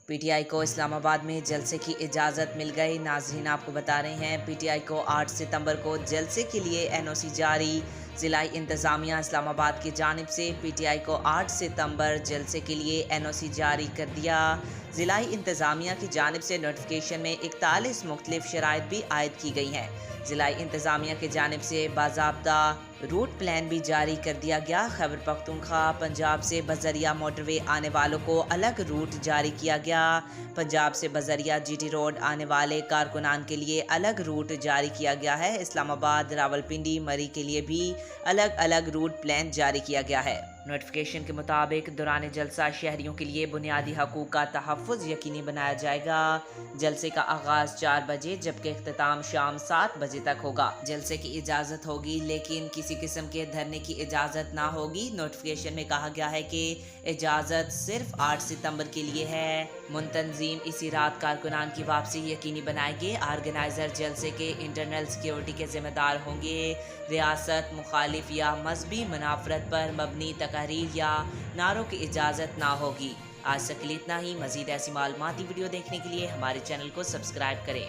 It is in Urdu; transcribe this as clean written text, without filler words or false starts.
پی ٹی آئی کو اسلام آباد میں جلسے کی اجازت مل گئی۔ ناظرین آپ کو بتا رہے ہیں پی ٹی آئی کو 8 ستمبر کو جلسے کے لیے این او سی جاری۔ ضلعی انتظامیہ اسلام آباد کی جانب سے پی ٹی آئی کو 8 ستمبر جلسے کے لیے این او سی جاری کر دیا۔ ضلعی انتظامیہ کی جانب سے نوٹیفیکیشن میں 41 مختلف شرائط بھی عائد کی گئی ہیں۔ ضلعی انتظامیہ کی جانب سے باضابطہ روٹ پلان بھی جاری کر دیا گیا۔ خیبر پختونخوا پنجاب سے بذریعہ موٹر وے آنے والوں کو الگ روٹ جاری کیا گیا۔ پنجاب سے بذریعہ جی ٹی روڈ آنے والے کارکنان کے لیے الگ روٹ جاری کیا گیا ہے۔ اسلام آباد، راولپنڈی، مری کے لیے بھی الگ الگ روٹ پلان جاری کیا گیا ہے۔ نوٹیفیکیشن کے مطابق دوران جلسہ شہریوں کے لیے بنیادی حقوق کا تحفظ یقینی بنایا جائے گا۔ جلسے کا آغاز 4 بجے جبکہ اختتام شام 7 بجے تک ہوگا۔ جلسے کی اجازت ہوگی لیکن کسی قسم کے دھرنے کی اجازت نہ ہوگی۔ نوٹیفیکیشن میں کہا گیا ہے کہ اجازت صرف 8 ستمبر کے لیے ہے۔ منتظم اسی رات کارکنان کی واپسی یقینی بنائیں گے۔ آرگنائزر جلسے کے انٹرنل سیکیورٹی کے ذمہ دار ہوں گے۔ ریاست مخالف یا مذہبی منافرت پر مبنی تقاریر یا نعروں کی اجازت نہ ہوگی۔ آج تک کے لیے اتنا ہی۔ مزید ایسی معلوماتی ویڈیو دیکھنے کے لیے ہمارے چینل کو سبسکرائب کریں۔